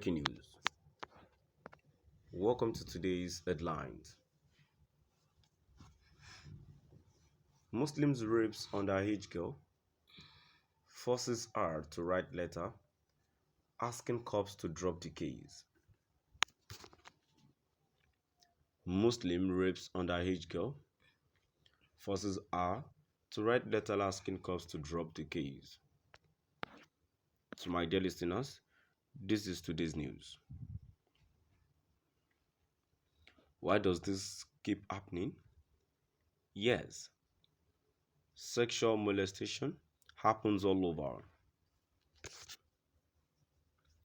Breaking news. Welcome to today's headlines. Muslims rapes underage girl, forces her to write letter asking cops to drop the case. Muslim rapes underage girl, forces her to write letter asking cops to drop the case. To my dear listeners, this is today's news. Why does this keep happening? Yes, sexual molestation happens all over.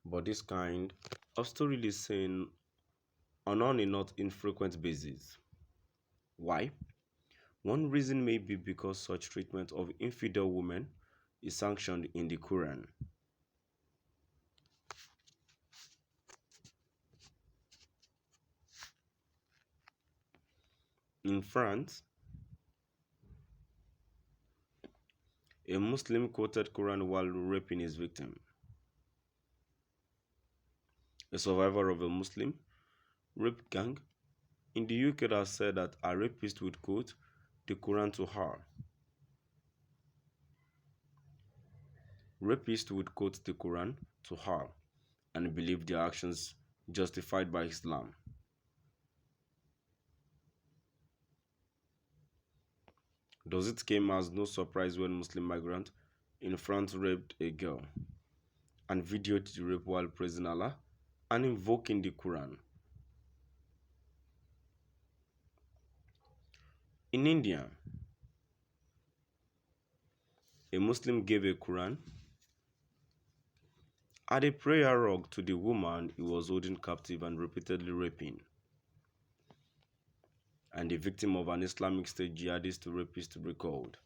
But this kind of story is seen on a not infrequent basis. Why? One reason may be because such treatment of infidel women is sanctioned in the Quran. In France, a Muslim quoted Quran while raping his victim. A survivor of a Muslim rape gang in the UK has said that a rapist would quote the Quran to her. Rapists would quote the Quran to her and believe their actions justified by Islam. Does it come as no surprise when Muslim migrant in France raped a girl and videoed the rape while praising Allah and invoking the Quran? In India, a Muslim gave a Quran and a prayer rug to the woman he was holding captive and repeatedly raping, and the victim of an Islamic State jihadist rapist recalled.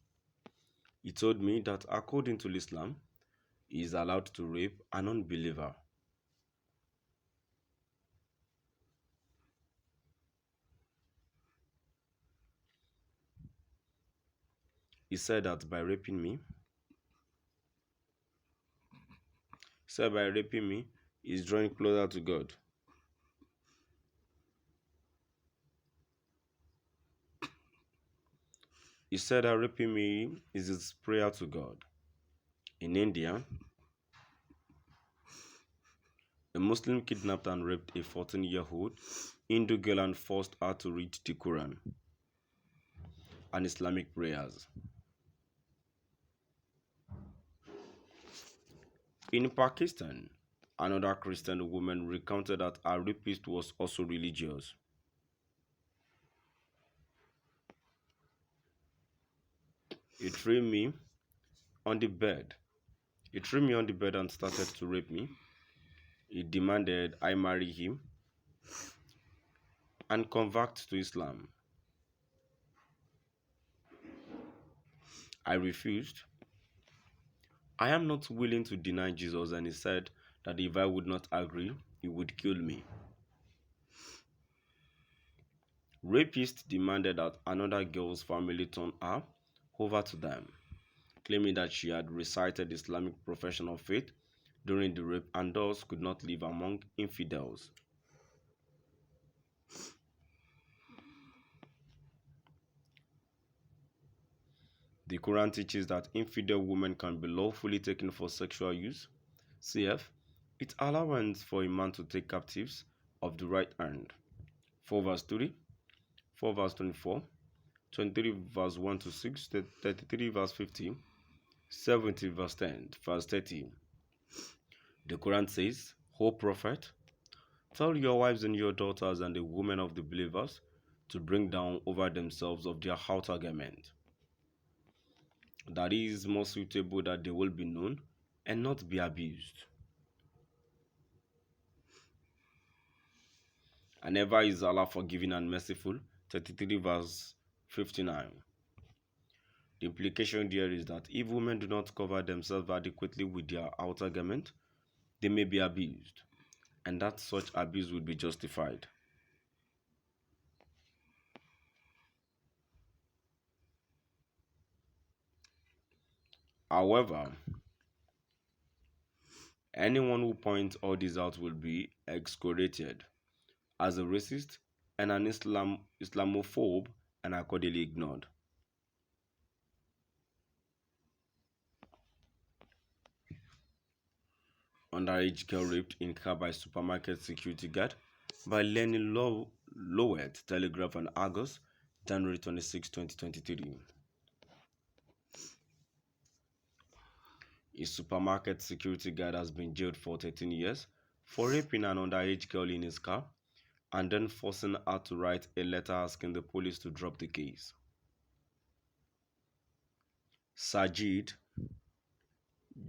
He told me that according to Islam, he is allowed to rape an unbeliever. He said that by raping me, he is drawing closer to God. He said that raping me is his prayer to God. In India, a Muslim kidnapped and raped a 14-year-old Hindu girl and forced her to read the Quran and Islamic prayers. In Pakistan, another Christian woman recounted that her rapist was also religious. He threw me on the bed. He threw me on the bed and started to rape me. He demanded I marry him and convert to Islam. I refused. I am not willing to deny Jesus, and he said that if I would not agree, he would kill me. Rapist demanded that another girl's family turn her over to them, claiming that she had recited Islamic profession of faith during the rape and thus could not live among infidels. The Quran teaches that infidel women can be lawfully taken for sexual use. Cf. It allows for a man to take captives of the right hand. 4 verse 3, 4 verse 24, 23 verse 1 to 6, 33 verse 50, 70 verse 10, verse 30. The Quran says, O Prophet, tell your wives and your daughters and the women of the believers to bring down over themselves of their outer garment. That is more suitable that they will be known and not be abused. And ever is Allah forgiving and merciful. 33 verse 59. The implication there is that if women do not cover themselves adequately with their outer garment, they may be abused, and that such abuse would be justified. However, Anyone who points all this out will be excoriated as a racist and an Islamophobe and accordingly ignored. Underage girl raped in car by supermarket security guard by Lenny Lowett, Telegraph on August, January 26, 2023. A supermarket security guard has been jailed for 13 years for raping an underage girl in his car and then forcing her to write a letter asking the police to drop the case. Sajid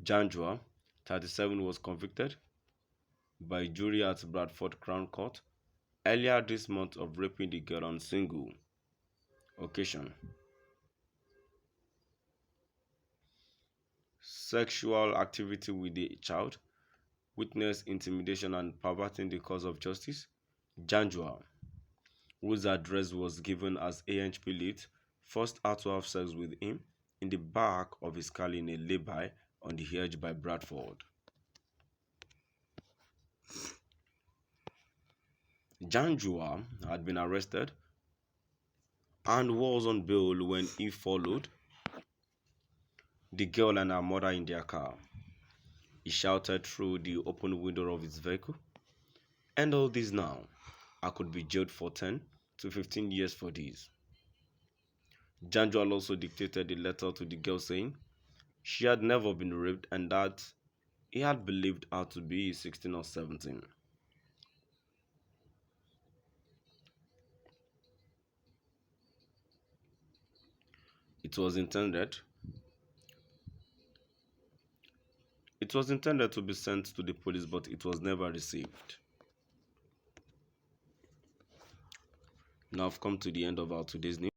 Janjua, 37, was convicted by jury at Bradford Crown Court earlier this month of raping the girl on single occasion. Sexual activity with the child, witness intimidation and perverting the cause of justice. Janjua, whose address was given as AHP lead, forced her to have sex with him in the back of his car in a lay-by on the edge by Bradford. Janjua had been arrested and was on bail when he followed the girl and her mother in their car. He shouted through the open window of his vehicle, "And all this now, I could be jailed for 10 to 15 years for this." Janjua also dictated a letter to the girl saying she had never been raped and that he had believed her to be 16 or 17. It was intended to be sent to the police, but it was never received. Now I've come to the end of our today's news.